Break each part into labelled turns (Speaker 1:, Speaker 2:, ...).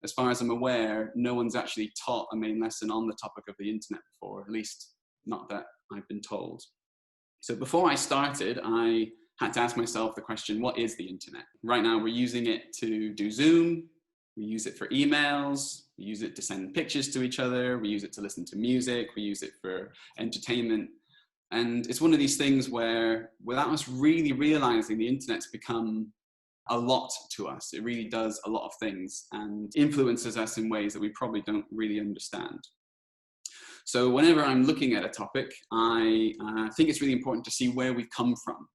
Speaker 1: as far as I'm aware, no one's actually taught a main lesson on the topic of the internet before, at least not that I've been told. So before I started, I had to ask myself the question, what is the internet? Right now, we're using it to do Zoom, we use it for emails, we use it to send pictures to each other, we use it to listen to music, we use it for entertainment. And it's one of these things where, without us really realizing, the internet's become a lot to us. It really does a lot of things and influences us in ways that we probably don't really understand. So whenever I'm looking at a topic, I think it's really important to see where we've come from.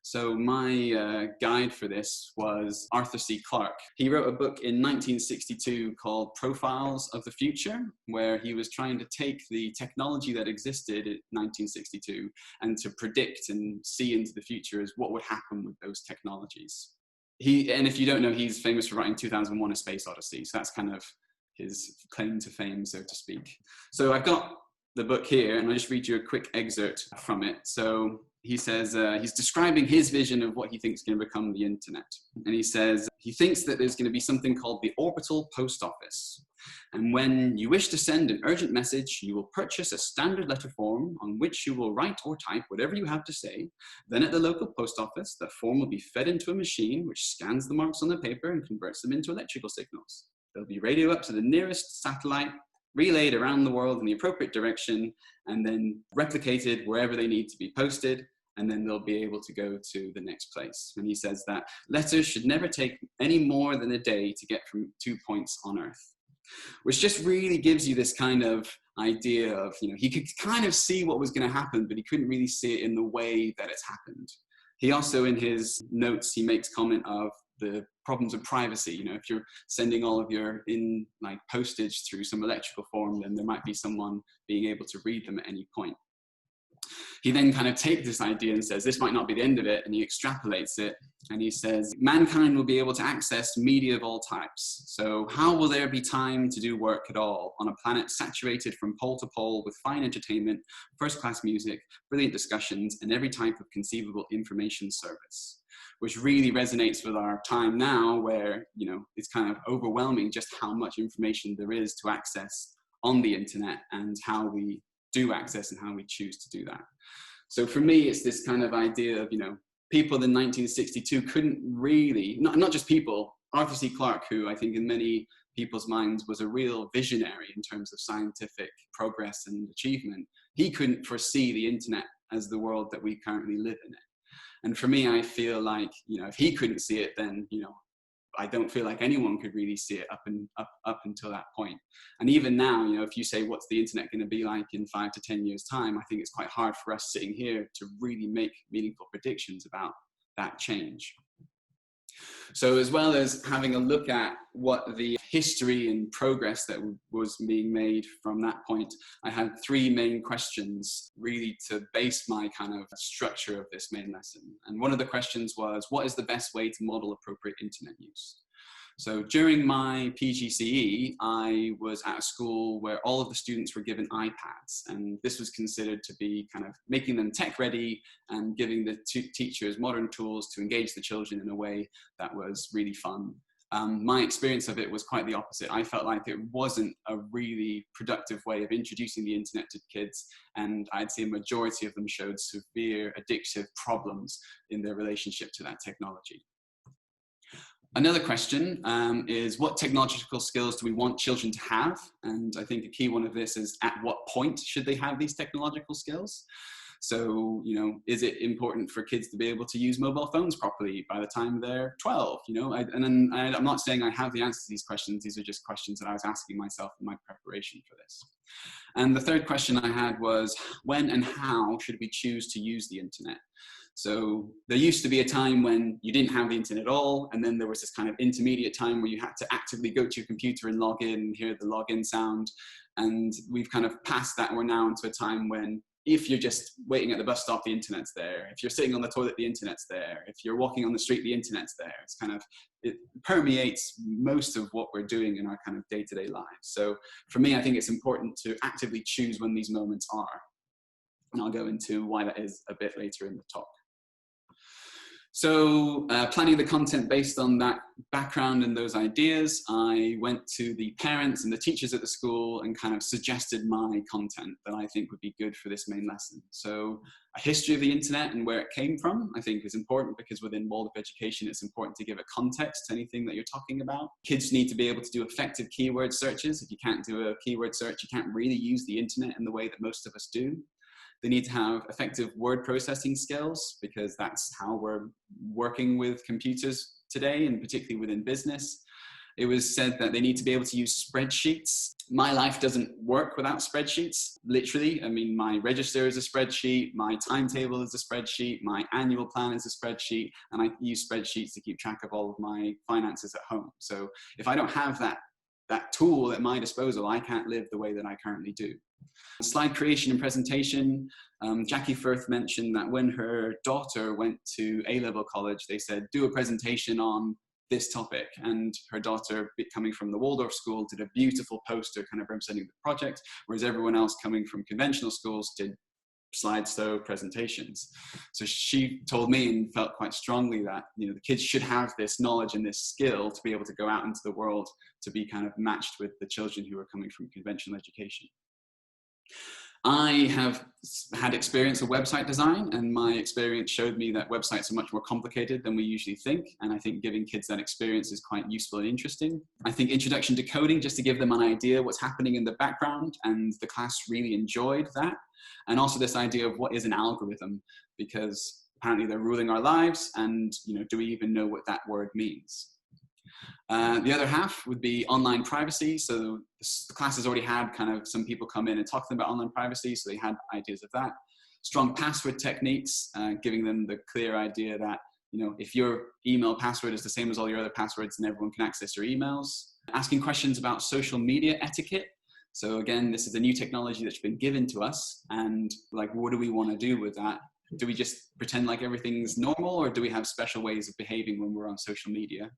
Speaker 1: So my guide for this was Arthur C. Clarke. He wrote a book in 1962 called Profiles of the Future, where he was trying to take the technology that existed in 1962 and to predict and see into the future as what would happen with those technologies. And if you don't know, he's famous for writing 2001: A Space Odyssey. So that's kind of his claim to fame, so to speak. So I've got the book here, and I'll just read you a quick excerpt from it. So he says, he's describing his vision of what he thinks is going to become the internet. And he says, he thinks that there's going to be something called the orbital post office. And when you wish to send an urgent message, you will purchase a standard letter form on which you will write or type whatever you have to say. Then at the local post office, that form will be fed into a machine which scans the marks on the paper and converts them into electrical signals. They'll be radioed up to the nearest satellite, relayed around the world in the appropriate direction, and then replicated wherever they need to be posted, and then they'll be able to go to the next place. And he says that letters should never take any more than a day to get from 2 points on Earth, which just really gives you this kind of idea of, he could kind of see what was going to happen, but he couldn't really see it in the way that it's happened. He also, in his notes, he makes comment of the problems of privacy. If you're sending all of your postage through some electrical form, then there might be someone being able to read them at any point. He then kind of takes this idea and says, this might not be the end of it, and he extrapolates it, and he says, mankind will be able to access media of all types. So how will there be time to do work at all on a planet saturated from pole to pole with fine entertainment, first-class music, brilliant discussions, and every type of conceivable information service? Which really resonates with our time now, where it's kind of overwhelming just how much information there is to access on the internet and how we do access and how we choose to do that. So for me, it's this kind of idea of, people in 1962 couldn't really, not just people, Arthur C. Clarke, who I think in many people's minds was a real visionary in terms of scientific progress and achievement, he couldn't foresee the internet as the world that we currently live in it. And for me, I feel like, if he couldn't see it, then, I don't feel like anyone could really see it up until that point. And even now, if you say, what's the internet going to be like in 5 to 10 years' time, I think it's quite hard for us sitting here to really make meaningful predictions about that change. So as well as having a look at what the history and progress that was being made from that point, I had 3 main questions really to base my kind of structure of this main lesson. And one of the questions was, what is the best way to model appropriate internet use? So during my PGCE, I was at a school where all of the students were given iPads, and this was considered to be kind of making them tech ready and giving the teachers modern tools to engage the children in a way that was really fun. My experience of it was quite the opposite. I felt like it wasn't a really productive way of introducing the internet to kids, and I'd say a majority of them showed severe addictive problems in their relationship to that technology. Another question is, what technological skills do we want children to have? And I think a key one of this is, at what point should they have these technological skills? So, is it important for kids to be able to use mobile phones properly by the time they're 12? I'm not saying I have the answer to these questions. These are just questions that I was asking myself in my preparation for this. And the third question I had was, when and how should we choose to use the internet? So there used to be a time when you didn't have the internet at all, and then there was this kind of intermediate time where you had to actively go to your computer and log in and hear the login sound. And we've kind of passed that. We're now into a time when if you're just waiting at the bus stop, the internet's there. If you're sitting on the toilet, the internet's there. If you're walking on the street, the internet's there. It's kind of, it permeates most of what we're doing in our kind of day-to-day lives. So for me, I think it's important to actively choose when these moments are. And I'll go into why that is a bit later in the talk. So planning the content based on that background and those ideas, I went to the parents and the teachers at the school and kind of suggested my content that I think would be good for this main lesson. So a history of the internet and where it came from, I think is important, because within Waldorf education, it's important to give a context to anything that you're talking about. Kids need to be able to do effective keyword searches. If you can't do a keyword search, you can't really use the internet in the way that most of us do. They need to have effective word processing skills, because that's how we're working with computers today, and particularly within business. It was said that they need to be able to use spreadsheets. My life doesn't work without spreadsheets, literally. I mean, my register is a spreadsheet, my timetable is a spreadsheet, my annual plan is a spreadsheet, and I use spreadsheets to keep track of all of my finances at home. So if I don't have that tool at my disposal, I can't live the way that I currently do. Slide creation and presentation. Jackie Firth mentioned that when her daughter went to A-level college, they said, do a presentation on this topic. And her daughter, coming from the Waldorf school, did a beautiful poster kind of representing the project, whereas everyone else coming from conventional schools did slideshow presentations. So she told me and felt quite strongly that, you know, the kids should have this knowledge and this skill to be able to go out into the world to be kind of matched with the children who are coming from conventional education. I have had experience with website design, and my experience showed me that websites are much more complicated than we usually think, and I think giving kids that experience is quite useful and interesting. I think introduction to coding, just to give them an idea what's happening in the background, and the class really enjoyed that. And also this idea of what is an algorithm, because apparently they're ruling our lives, and, you know, do we even know what that word means? The other half would be online privacy. So the class has already had kind of some people come in and talk to them about online privacy, so they had ideas of that. Strong password techniques, giving them the clear idea that, you know, if your email password is the same as all your other passwords, then everyone can access your emails. Asking questions about social media etiquette. So again, this is a new technology that's been given to us, and like, what do we want to do with that? Do we just pretend like everything's normal, or do we have special ways of behaving when we're on social media?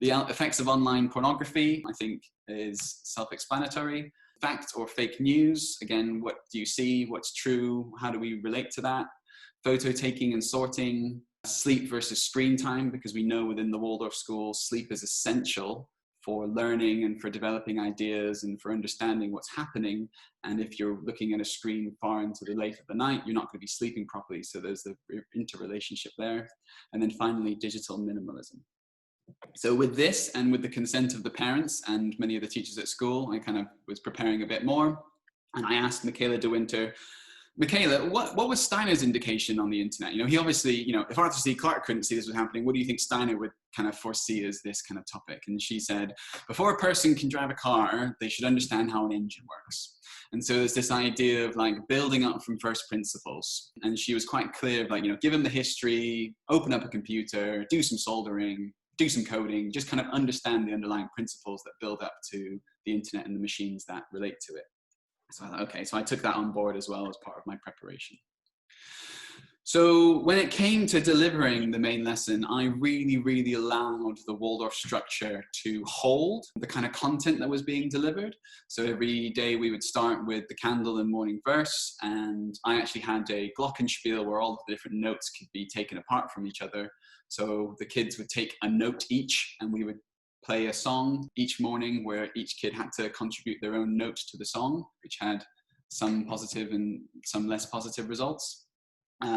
Speaker 1: The effects of online pornography, I think, is self-explanatory. Fact or fake news, again, what do you see? What's true? How do we relate to that? Photo taking and sorting. Sleep versus screen time, because we know within the Waldorf school, sleep is essential for learning and for developing ideas and for understanding what's happening. And if you're looking at a screen far into the late of the night, you're not going to be sleeping properly. So there's the interrelationship there. And then finally, digital minimalism. So with this, and with the consent of the parents and many of the teachers at school, I kind of was preparing a bit more. And I asked Michaela de Winter, Michaela, what was Steiner's indication on the internet? You know, he obviously, you know, if Arthur C. Clarke couldn't see this was happening, what do you think Steiner would kind of foresee as this kind of topic? And she said, before a person can drive a car, they should understand how an engine works. And so there's this idea of like building up from first principles. And she was quite clear, like, you know, give them the history, open up a computer, do some soldering, do some coding, just kind of understand the underlying principles that build up to the internet and the machines that relate to it. So I thought, okay, so I took that on board as well as part of my preparation. So when it came to delivering the main lesson, I really allowed the Waldorf structure to hold the kind of content that was being delivered. So every day we would start with the candle and morning verse, and I actually had a glockenspiel where all of the different notes could be taken apart from each other. So the kids would take a note each, and we would play a song each morning where each kid had to contribute their own note to the song, which had some positive and some less positive results.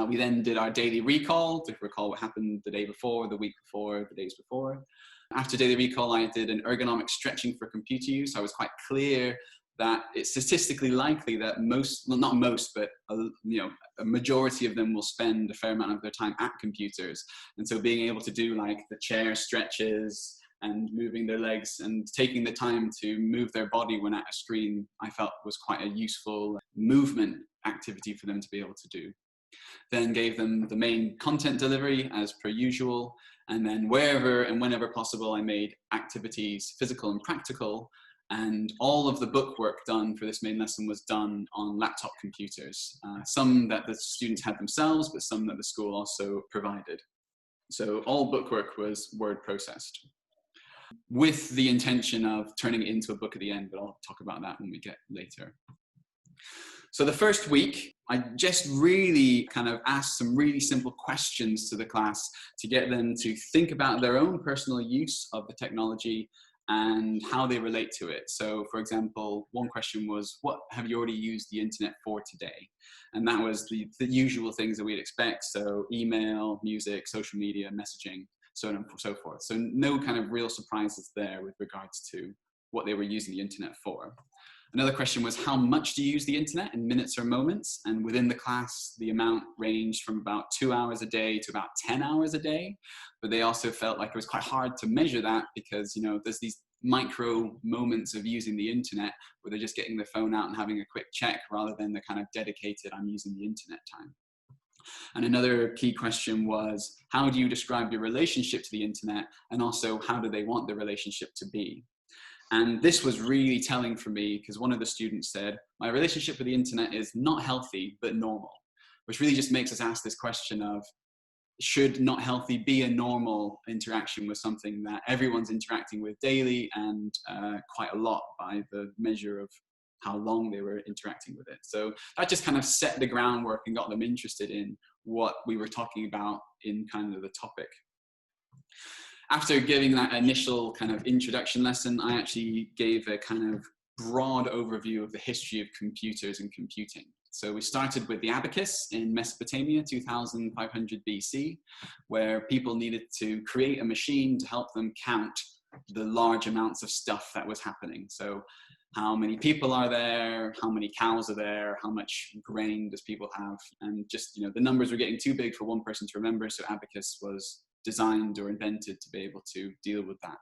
Speaker 1: We then did our daily recall to recall what happened the day before, the week before, the days before. After daily recall, I did an ergonomic stretching for computer use. I was quite clear that it's statistically likely that most, well, not most, but a majority of them will spend a fair amount of their time at computers. And so being able to do like the chair stretches and moving their legs and taking the time to move their body when at a screen, I felt was quite a useful movement activity for them to be able to do. Then gave them the main content delivery as per usual. And then wherever and whenever possible, I made activities physical and practical. And all of the book work done for this main lesson was done on laptop computers. Some that the students had themselves, but some that the school also provided. So all book work was word processed, with the intention of turning it into a book at the end, but I'll talk about that when we get later. So the first week, I just really kind of asked some really simple questions to the class to get them to think about their own personal use of the technology and how they relate to it. So for example, one question was, what have you already used the internet for today? And that was the usual things that we'd expect. So email, music, social media, messaging, so on and so forth. So no kind of real surprises there with regards to what they were using the internet for. Another question was, how much do you use the internet in minutes or moments? And within the class, the amount ranged from about 2 hours a day to about 10 hours a day. But they also felt like it was quite hard to measure that because, you know, there's these micro moments of using the internet where they're just getting their phone out and having a quick check rather than the kind of dedicated, I'm using the internet time. And another key question was, how do you describe your relationship to the internet? And also, how do they want the relationship to be? And this was really telling for me because one of the students said, my relationship with the internet is not healthy, but normal, which really just makes us ask this question of, should not healthy be a normal interaction with something that everyone's interacting with daily and quite a lot by the measure of how long they were interacting with it. So that just kind of set the groundwork and got them interested in what we were talking about in kind of the topic. After giving that initial kind of introduction lesson, I actually gave a kind of broad overview of the history of computers and computing. So we started with the abacus in Mesopotamia, 2500 BC, where people needed to create a machine to help them count the large amounts of stuff that was happening. So how many people are there, how many cows are there, how much grain does people have, and just, you know, the numbers were getting too big for one person to remember, so abacus was designed or invented to be able to deal with that.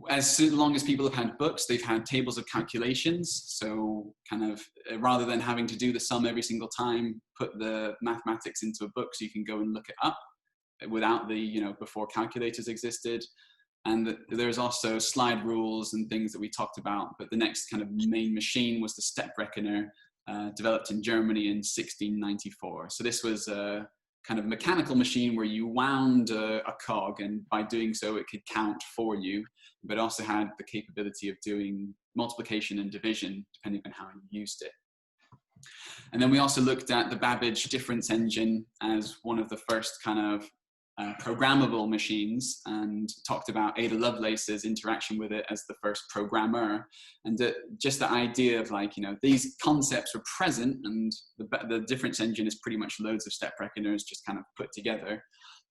Speaker 1: As long as people have had books, they've had tables of calculations. So kind of rather than having to do the sum every single time, put the mathematics into a book so you can go and look it up without the, you know, before calculators existed. And there's also slide rules and things that we talked about. But the next kind of main machine was the step reckoner, developed in Germany in 1694. So this was a kind of mechanical machine where you wound a cog, and by doing so it could count for you, but also had the capability of doing multiplication and division depending on how you used it. And then we also looked at the Babbage difference engine as one of the first kind of programmable machines, and talked about Ada Lovelace's interaction with it as the first programmer, and just the idea of, like, you know, these concepts were present, and the difference engine is pretty much loads of step reckoners just kind of put together.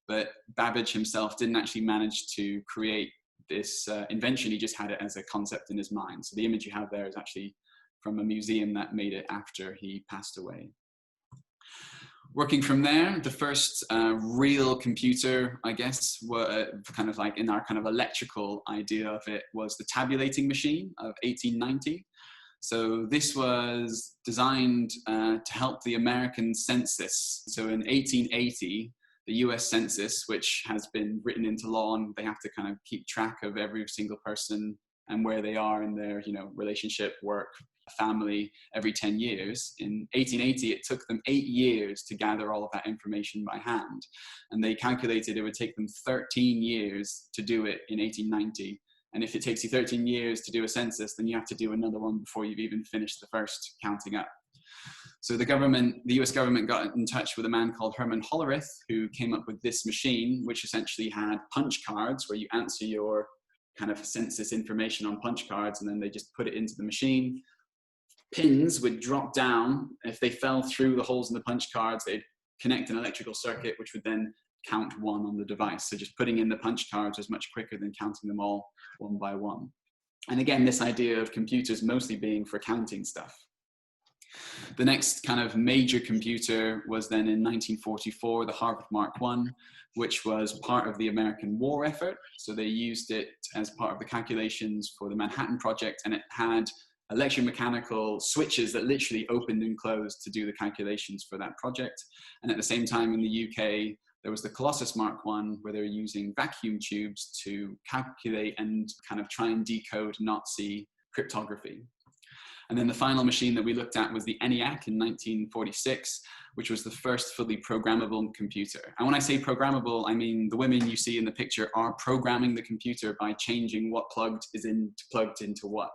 Speaker 1: But Babbage himself didn't actually manage to create this invention. He just had it as a concept in his mind. So the image you have there is actually from a museum that made it after he passed away. Working from there, the first real computer, I guess, were kind of like in our kind of electrical idea of it, was the tabulating machine of 1890. So this was designed to help the American census. So in 1880, the US Census, which has been written into law, and they have to kind of keep track of every single person and where they are in their, you know, relationship, work, family every 10 years. In 1880, it took them 8 years to gather all of that information by hand. And they calculated it would take them 13 years to do it in 1890. And if it takes you 13 years to do a census, then you have to do another one before you've even finished the first counting up. So the US government got in touch with a man called Herman Hollerith, who came up with this machine, which essentially had punch cards where you answer your kind of census information on punch cards, and then they just put it into the machine. Pins would drop down. If they fell through the holes in the punch cards, they'd connect an electrical circuit, which would then count one on the device. So just putting in the punch cards was much quicker than counting them all one by one. And again, this idea of computers mostly being for counting stuff. The next kind of major computer was then in 1944, the Harvard Mark I, which was part of the American war effort. So they used it as part of the calculations for the Manhattan Project, and it had electromechanical switches that literally opened and closed to do the calculations for that project. And at the same time in the UK, there was the Colossus Mark I, where they were using vacuum tubes to calculate and kind of try and decode Nazi cryptography. And then the final machine that we looked at was the ENIAC in 1946, which was the first fully programmable computer. And when I say programmable, I mean the women you see in the picture are programming the computer by changing what plugged into what.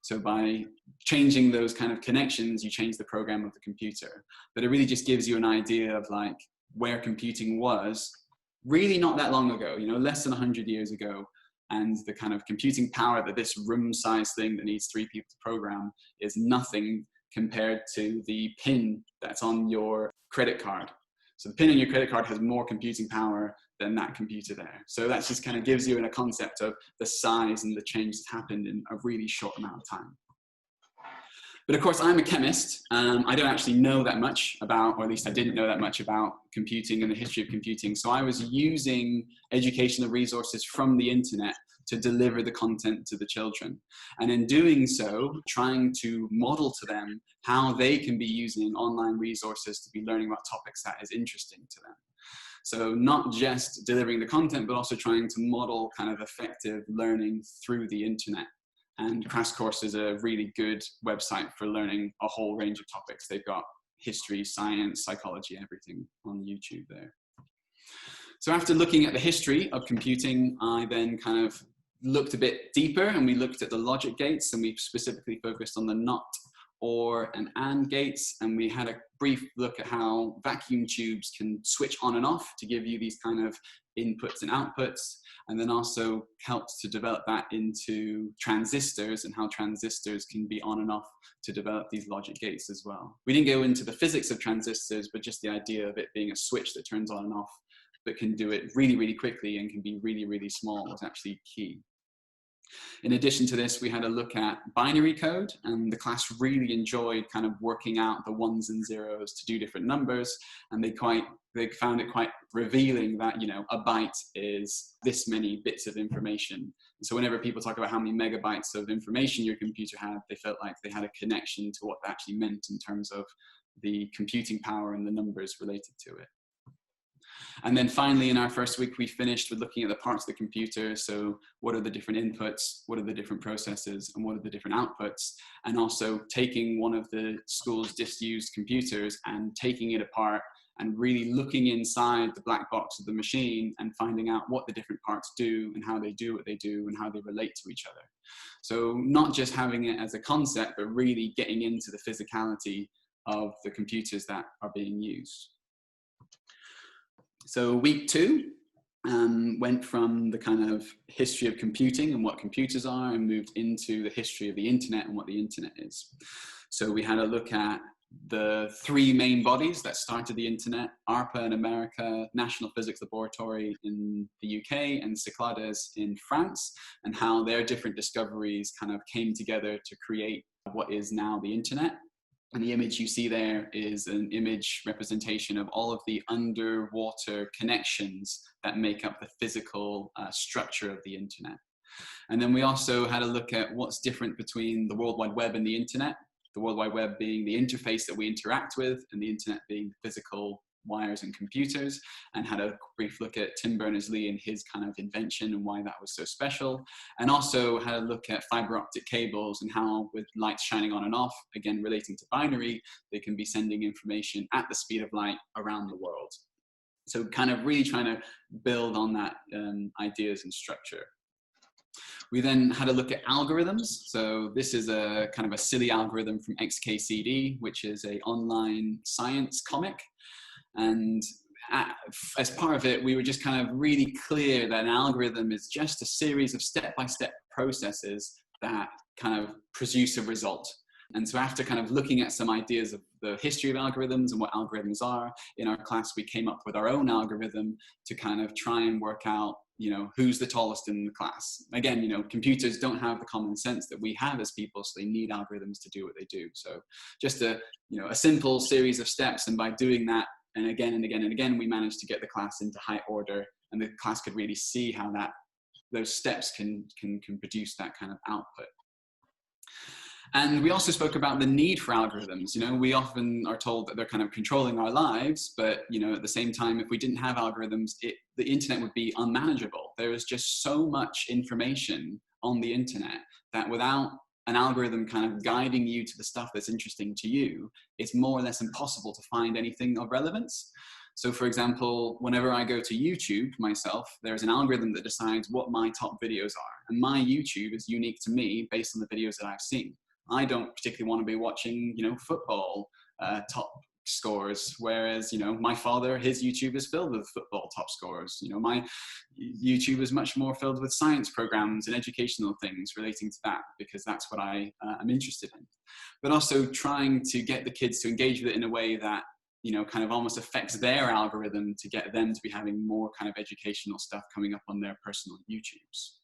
Speaker 1: So by changing those kind of connections, you change the program of the computer. But it really just gives you an idea of like where computing was really not that long ago, you know, less than 100 years ago. And the kind of computing power that this room-sized thing that needs 3 people to program is nothing compared to the pin that's on your credit card. So the pin on your credit card has more computing power than that computer there. So that just kind of gives you a concept of the size and the change that's happened in a really short amount of time. But of course, I'm a chemist. I don't actually know that much about, or at least I didn't know that much about computing and the history of computing. So I was using educational resources from the internet to deliver the content to the children. And in doing so, trying to model to them how they can be using online resources to be learning about topics that is interesting to them. So not just delivering the content, but also trying to model kind of effective learning through the internet. And Crash Course is a really good website for learning a whole range of topics. They've got history, science, psychology, everything on YouTube there. So after looking at the history of computing, I then kind of looked a bit deeper, and we looked at the logic gates, and we specifically focused on the not, or, and gates. And we had a brief look at how vacuum tubes can switch on and off to give you these kind of inputs and outputs, and then also helped to develop that into transistors and how transistors can be on and off to develop these logic gates as well. We didn't go into the physics of transistors, but just the idea of it being a switch that turns on and off, but can do it really, really quickly and can be really, really small was actually key. In addition to this, we had a look at binary code, and the class really enjoyed kind of working out the ones and zeros to do different numbers, and they found it quite revealing that, you know, a byte is this many bits of information. And so whenever people talk about how many megabytes of information your computer had, they felt like they had a connection to what that actually meant in terms of the computing power and the numbers related to it. And then finally, in our first week, we finished with looking at the parts of the computer. So what are the different inputs? What are the different processes? And what are the different outputs? And also taking one of the school's disused computers and taking it apart and really looking inside the black box of the machine and finding out what the different parts do and how they do what they do and how they relate to each other. So not just having it as a concept, but really getting into the physicality of the computers that are being used. So week 2 went from the kind of history of computing and what computers are and moved into the history of the internet and what the internet is. So we had a look at the 3 main bodies that started the internet: ARPA in America, National Physics Laboratory in the UK, and Cyclades in France, and how their different discoveries kind of came together to create what is now the internet. And the image you see there is an image representation of all of the underwater connections that make up the physical structure of the internet. And then we also had a look at what's different between the World Wide Web and the internet. The World Wide Web being the interface that we interact with, and the internet being the physical wires and computers, and had a brief look at Tim Berners-Lee and his kind of invention and why that was so special. And also had a look at fiber optic cables and how, with lights shining on and off, again relating to binary, they can be sending information at the speed of light around the world. So kind of really trying to build on that ideas and structure. We then had a look at algorithms. So this is a kind of a silly algorithm from XKCD, which is an online science comic. And as part of it, we were just kind of really clear that an algorithm is just a series of step-by-step processes that kind of produce a result. And so after kind of looking at some ideas of the history of algorithms and what algorithms are, in our class, we came up with our own algorithm to kind of try and work out, you know, who's the tallest in the class. Again, you know, computers don't have the common sense that we have as people, so they need algorithms to do what they do. So just a simple series of steps, and by doing that, and again and again and again, we managed to get the class into high order, and the class could really see how those steps can produce that kind of output. And we also spoke about the need for algorithms. You know, we often are told that they're kind of controlling our lives, but, you know, at the same time, if we didn't have algorithms, the internet would be unmanageable. There is just so much information on the internet that without an algorithm kind of guiding you to the stuff that's interesting to you, it's more or less impossible to find anything of relevance. So for example, whenever I go to YouTube myself, there's an algorithm that decides what my top videos are. And my YouTube is unique to me based on the videos that I've seen. I don't particularly want to be watching, football top scores, whereas, my father, his YouTube is filled with football top scores. My YouTube is much more filled with science programs and educational things relating to that, because that's what I am interested in. But also trying to get the kids to engage with it in a way that kind of almost affects their algorithm to get them to be having more kind of educational stuff coming up on their personal YouTubes.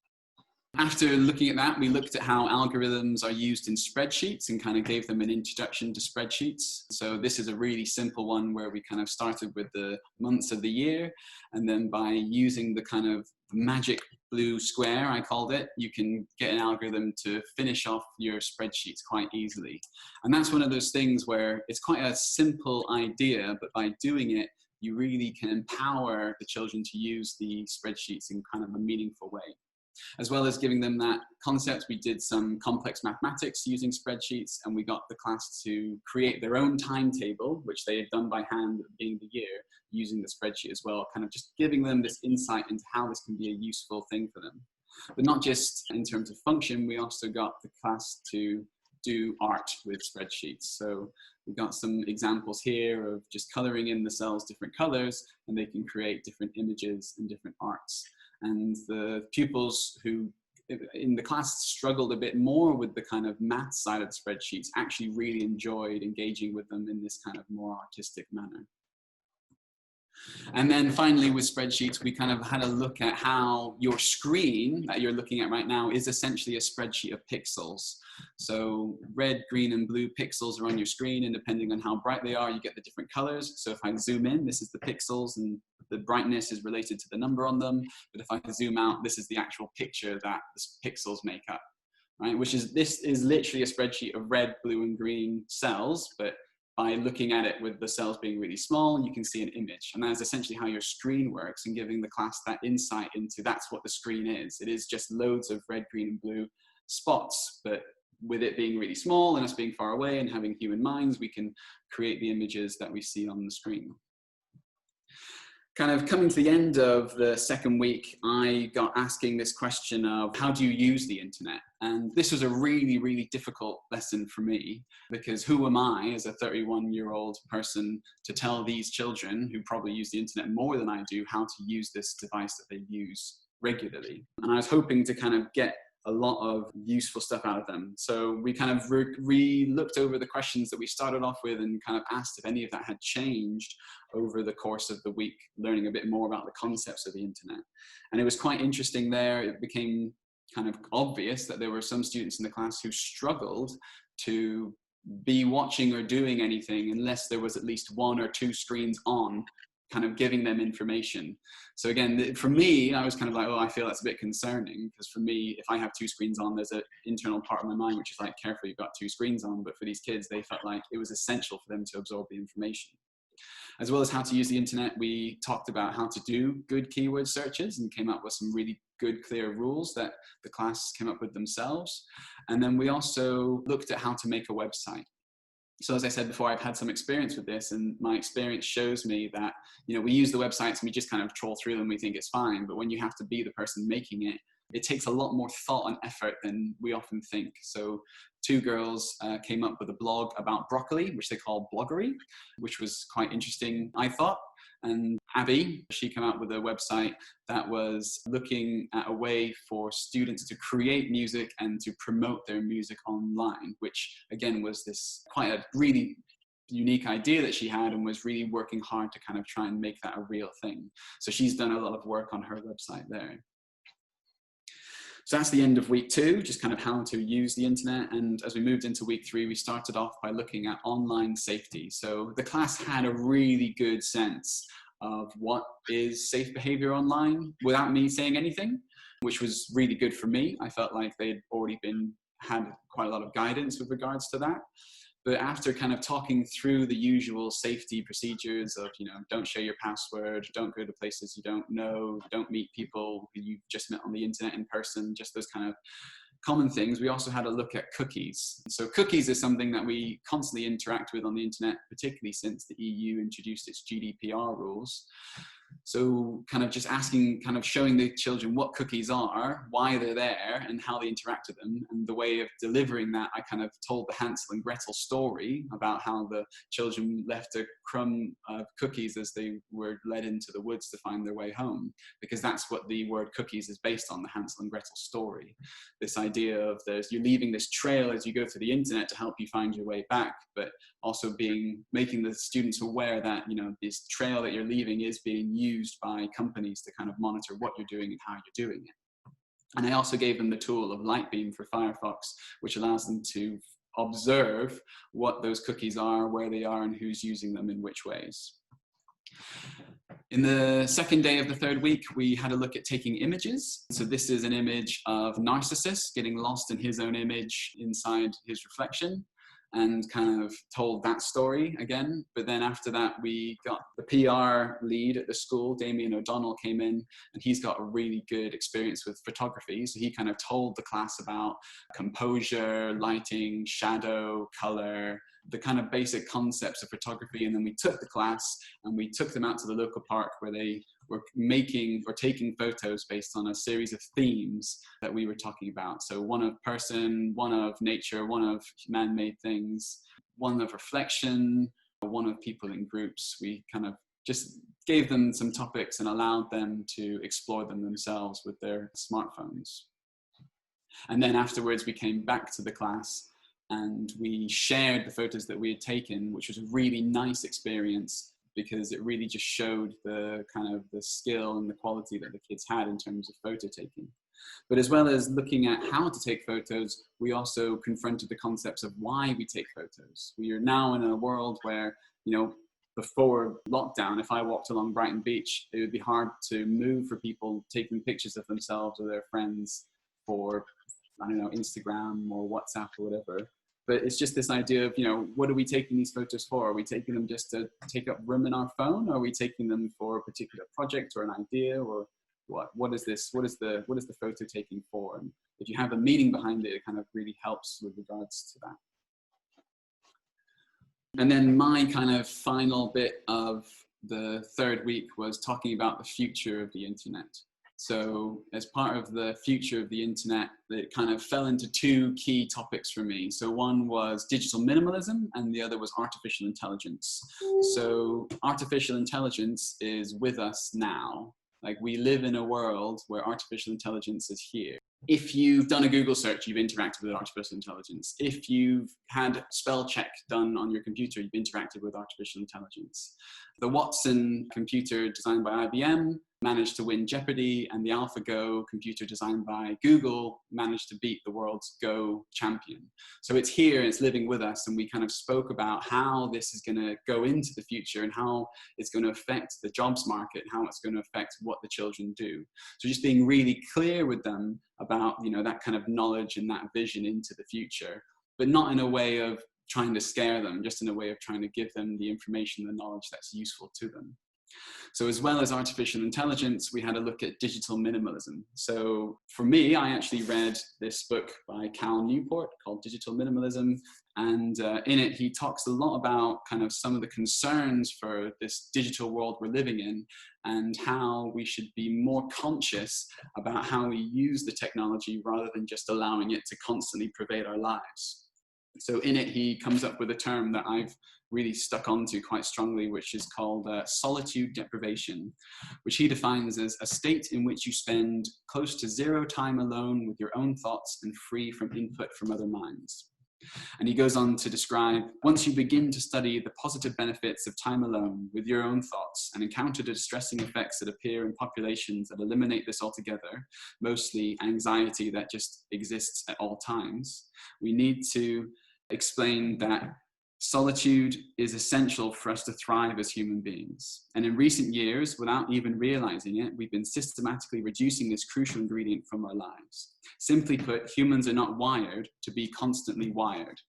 Speaker 1: After looking at that, we looked at how algorithms are used in spreadsheets and kind of gave them an introduction to spreadsheets. So this is a really simple one where we kind of started with the months of the year, and then by using the kind of magic blue square, I called it, you can get an algorithm to finish off your spreadsheets quite easily. And that's one of those things where it's quite a simple idea, but by doing it, you really can empower the children to use the spreadsheets in kind of a meaningful way. As well as giving them that concept, we did some complex mathematics using spreadsheets, and we got the class to create their own timetable, which they had done by hand at the beginning of the year, using the spreadsheet as well, kind of just giving them this insight into how this can be a useful thing for them. But not just in terms of function, we also got the class to do art with spreadsheets. So we've got some examples here of just coloring in the cells different colors, and they can create different images and different arts. And the pupils who in the class struggled a bit more with the kind of math side of the spreadsheets actually really enjoyed engaging with them in this kind of more artistic manner. And then finally with spreadsheets, we kind of had a look at how your screen that you're looking at right now is essentially a spreadsheet of pixels. So red, green, and blue pixels are on your screen, and depending on how bright they are, you get the different colors. So if I zoom in, this is the pixels, and the brightness is related to the number on them. But if I zoom out, this is the actual picture that the pixels make up, right? This is literally a spreadsheet of red, blue, and green cells, but by looking at it with the cells being really small, you can see an image. And that's essentially how your screen works, and giving the class that insight into that's what the screen is. It is just loads of red, green, and blue spots, but with it being really small and us being far away and having human minds, we can create the images that we see on the screen. Kind of coming to the end of the second week, I got asking this question of how do you use the internet? And this was a really, really difficult lesson for me, because who am I as a 31-year-old person to tell these children who probably use the internet more than I do how to use this device that they use regularly? And I was hoping to kind of get a lot of useful stuff out of them. So we kind of looked over the questions that we started off with and kind of asked if any of that had changed over the course of the week, learning a bit more about the concepts of the internet. And it was quite interesting there. It became kind of obvious that there were some students in the class who struggled to be watching or doing anything unless there was at least one or two screens on, kind of giving them information. So again, for me, I was kind of like, oh, I feel that's a bit concerning, because for me, if I have two screens on, there's an internal part of my mind which is like, careful, you've got two screens on. But for these kids, they felt like it was essential for them to absorb the information. As well as how to use the internet, we talked about how to do good keyword searches and came up with some really good, clear rules that the class came up with themselves. And then we also looked at how to make a website. So as I said before, I've had some experience with this, and my experience shows me that, we use the websites and we just kind of troll through them, we think it's fine. But when you have to be the person making it, it takes a lot more thought and effort than we often think. So two girls came up with a blog about broccoli, which they call Bloggery, which was quite interesting, I thought. And Abby, she came out with a website that was looking at a way for students to create music and to promote their music online, which again was this quite a really unique idea that she had, and was really working hard to kind of try and make that a real thing. So she's done a lot of work on her website there. So that's the end of week 2, just kind of how to use the internet. And as we moved into week 3, we started off by looking at online safety. So the class had a really good sense of what is safe behavior online without me saying anything, which was really good for me. I felt like they'd already had quite a lot of guidance with regards to that. But after kind of talking through the usual safety procedures of, don't share your password, don't go to places you don't know, don't meet people who you've just met on the internet in person, just those kind of common things, we also had a look at cookies. So cookies is something that we constantly interact with on the internet, particularly since the EU introduced its GDPR rules. So kind of just asking, kind of showing the children what cookies are, why they're there, and how they interact with them. And the way of delivering that, I kind of told the Hansel and Gretel story about how the children left a crumb of cookies as they were led into the woods to find their way home, because that's what the word cookies is based on, the Hansel and Gretel story. This idea of you're leaving this trail as you go through the internet to help you find your way back, but also making the students aware that, you know, this trail that you're leaving is being used by companies to kind of monitor what you're doing and how you're doing it. And I also gave them the tool of Lightbeam for Firefox, which allows them to observe what those cookies are, where they are, and who's using them in which ways. In the second day of the third week, we had a look at taking images. So this is an image of Narcissus getting lost in his own image inside his reflection, and kind of told that story again. But then after that, we got the PR lead at the school, Damien O'Donnell, came in, and he's got a really good experience with photography. So he kind of told the class about composure, lighting, shadow, color, the kind of basic concepts of photography. And then we took the class and we took them out to the local park where they were making or taking photos based on a series of themes that we were talking about. So one of person, one of nature, one of man-made things, one of reflection, one of people in groups. We kind of just gave them some topics and allowed them to explore them themselves with their smartphones. And then afterwards, we came back to the class and we shared the photos that we had taken, which was a really nice experience because it really just showed the kind of the skill and the quality that the kids had in terms of photo taking. But as well as looking at how to take photos, we also confronted the concepts of why we take photos. We are now in a world where, you know, before lockdown, if I walked along Brighton Beach, it would be hard to move for people taking pictures of themselves or their friends for, I don't know, Instagram or WhatsApp or whatever. But it's just this idea of, you know, what are we taking these photos for? Are we taking them just to take up room in our phone? Or are we taking them for a particular project or an idea? Or what is this? What is the photo taking for? And if you have a meaning behind it, it kind of really helps with regards to that. And then my kind of final bit of the third week was talking about the future of the internet. So as part of the future of the internet, it kind of fell into two key topics for me. So one was digital minimalism and the other was artificial intelligence. So artificial intelligence is with us now. Like, we live in a world where artificial intelligence is here. If you've done a Google search, you've interacted with artificial intelligence. If you've had spell check done on your computer, you've interacted with artificial intelligence. The Watson computer designed by IBM managed to win Jeopardy, and the AlphaGo computer designed by Google managed to beat the world's Go champion. So it's here, it's living with us, and we kind of spoke about how this is going to go into the future and how it's going to affect the jobs market, how it's going to affect what the children do. So just being really clear with them about, you know, that kind of knowledge and that vision into the future, but not in a way of trying to scare them, just in a way of trying to give them the information, the knowledge that's useful to them. So as well as artificial intelligence, we had a look at digital minimalism. So for me, I actually read this book by Cal Newport called Digital Minimalism. And in it, he talks a lot about kind of some of the concerns for this digital world we're living in and how we should be more conscious about how we use the technology rather than just allowing it to constantly pervade our lives. So in it, he comes up with a term that I've really stuck onto quite strongly, which is called solitude deprivation, which he defines as a state in which you spend close to zero time alone with your own thoughts and free from input from other minds. And he goes on to describe, once you begin to study the positive benefits of time alone with your own thoughts and encounter the distressing effects that appear in populations that eliminate this altogether, mostly anxiety that just exists at all times, we need to explain that solitude is essential for us to thrive as human beings. And in recent years, without even realizing it, we've been systematically reducing this crucial ingredient from our lives. Simply put, humans are not wired to be constantly wired.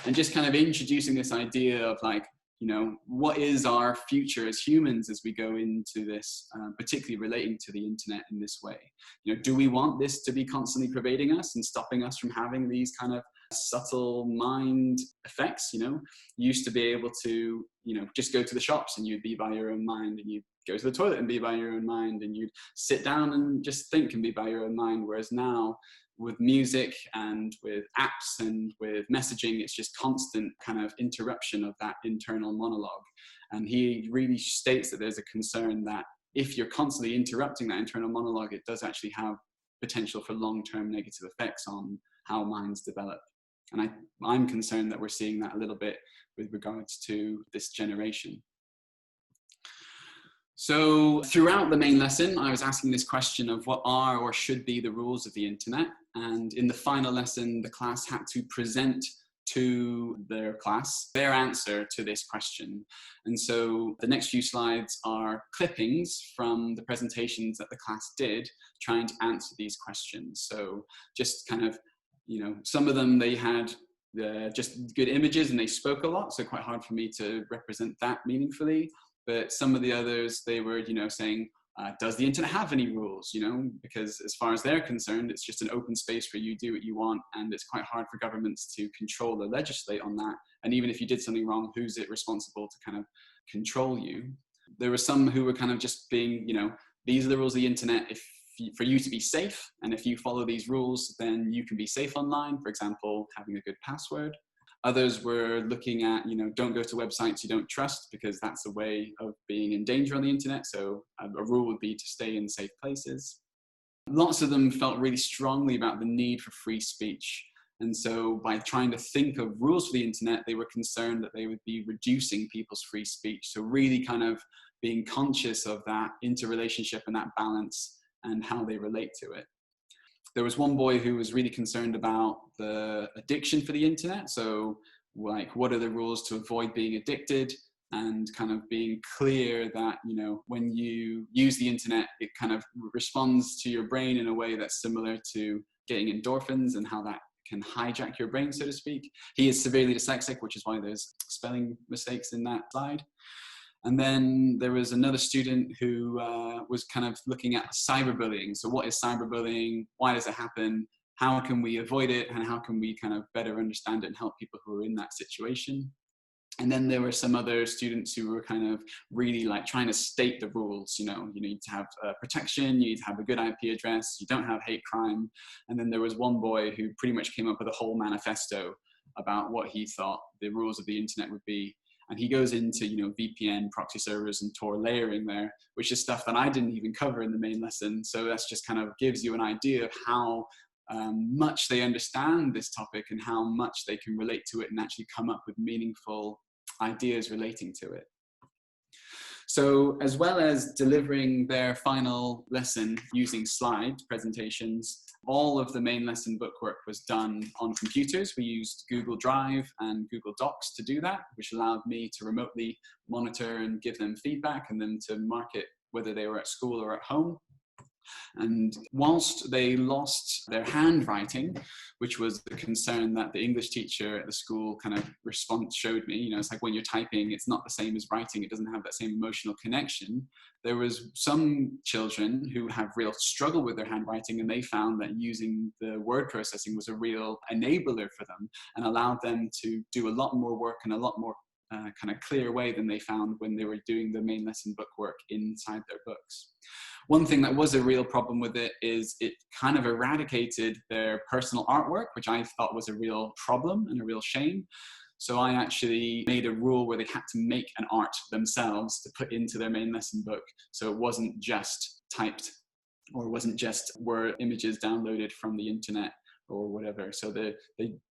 Speaker 1: And just kind of introducing this idea of, like, what is our future as humans as we go into this, particularly relating to the internet in this way? Do we want this to be constantly pervading us and stopping us from having these kind of subtle mind effects? You used to be able to, just go to the shops and you'd be by your own mind, and you'd go to the toilet and be by your own mind, and you'd sit down and just think and be by your own mind. Whereas now, with music and with apps and with messaging, it's just constant kind of interruption of that internal monologue. And he really states that there's a concern that if you're constantly interrupting that internal monologue, it does actually have potential for long-term negative effects on how minds develop. And I'm concerned that we're seeing that a little bit with regards to this generation. So throughout the main lesson, I was asking this question of what are or should be the rules of the internet. And in the final lesson, the class had to present to their class their answer to this question. And so the next few slides are clippings from the presentations that the class did trying to answer these questions. So just kind of, some of them, they had just good images and they spoke a lot, so quite hard for me to represent that meaningfully. But some of the others, they were, saying, does the internet have any rules? Because as far as they're concerned, it's just an open space where you do what you want, and it's quite hard for governments to control or legislate on that. And even if you did something wrong, who's it responsible to kind of control you? There were some who were kind of just being, these are the rules of the internet. For you to be safe, and if you follow these rules, then you can be safe online. For example, having a good password. Others were looking at, don't go to websites you don't trust, because that's a way of being in danger on the internet. So a rule would be to stay in safe places. Lots of them felt really strongly about the need for free speech. And so by trying to think of rules for the internet, they were concerned that they would be reducing people's free speech. So really kind of being conscious of that interrelationship and that balance and how they relate to it. There was one boy who was really concerned about the addiction for the internet. So like, what are the rules to avoid being addicted, and kind of being clear that, when you use the internet, it kind of responds to your brain in a way that's similar to getting endorphins, and how that can hijack your brain, so to speak. He is severely dyslexic, which is why there's spelling mistakes in that slide. And then there was another student who was kind of looking at cyberbullying. So what is cyberbullying? Why does it happen? How can we avoid it? And how can we kind of better understand it and help people who are in that situation? And then there were some other students who were kind of really like trying to state the rules. You need to have protection, you need to have a good IP address, you don't have hate crime. And then there was one boy who pretty much came up with a whole manifesto about what he thought the rules of the internet would be. And he goes into, VPN, proxy servers, and Tor layering there, which is stuff that I didn't even cover in the main lesson. So that's just kind of gives you an idea of how much they understand this topic and how much they can relate to it and actually come up with meaningful ideas relating to it. So as well as delivering their final lesson using slide presentations, all of the main lesson bookwork was done on computers. We used Google Drive and Google Docs to do that, which allowed me to remotely monitor and give them feedback, and then to mark it whether they were at school or at home. And whilst they lost their handwriting, which was the concern that the English teacher at the school kind of showed me, it's like when you're typing, it's not the same as writing. It doesn't have that same emotional connection. There was some children who have real struggle with their handwriting, and they found that using the word processing was a real enabler for them and allowed them to do a lot more work in a lot more kind of clear way than they found when they were doing the main lesson bookwork inside their books. One thing that was a real problem with it is it kind of eradicated their personal artwork, which I thought was a real problem and a real shame. So I actually made a rule where they had to make an art themselves to put into their main lesson book. So it wasn't just typed, or it wasn't just word images downloaded from the internet or whatever. So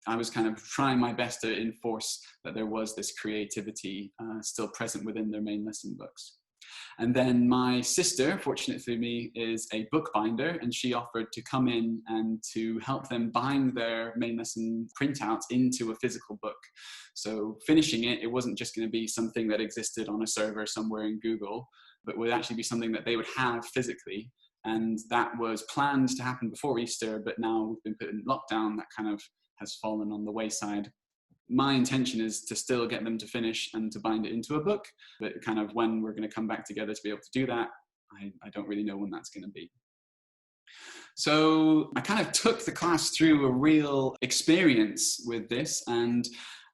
Speaker 1: I was kind of trying my best to enforce that there was this creativity still present within their main lesson books. And then my sister, fortunately for me, is a bookbinder, and she offered to come in and to help them bind their main lesson printouts into a physical book. So finishing it, it wasn't just going to be something that existed on a server somewhere in Google, but would actually be something that they would have physically. And that was planned to happen before Easter, but now we've been put in lockdown. That kind of has fallen on the wayside. my intention is to still get them to finish and to bind it into a book, but kind of when we're going to come back together to be able to do that, I don't really know when that's going to be. So I kind of took the class through a real experience with this, and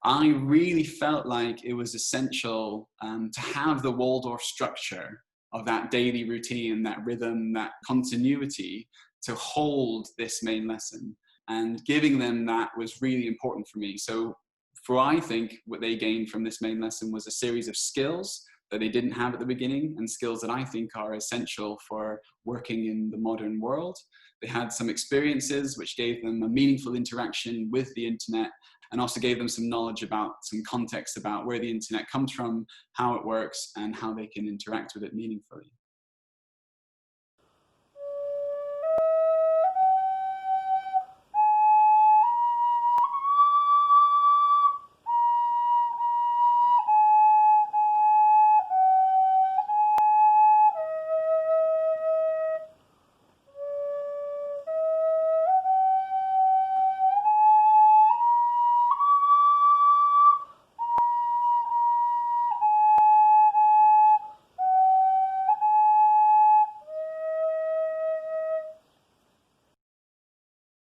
Speaker 1: I really felt like it was essential to have the Waldorf structure of that daily routine, that rhythm, that continuity to hold this main lesson. And giving them that was really important for me. So I think what they gained from this main lesson was a series of skills that they didn't have at the beginning, and skills that I think are essential for working in the modern world. They had some experiences which gave them a meaningful interaction with the internet, and also gave them some knowledge about, some context about where the internet comes from, how it works, and how they can interact with it meaningfully.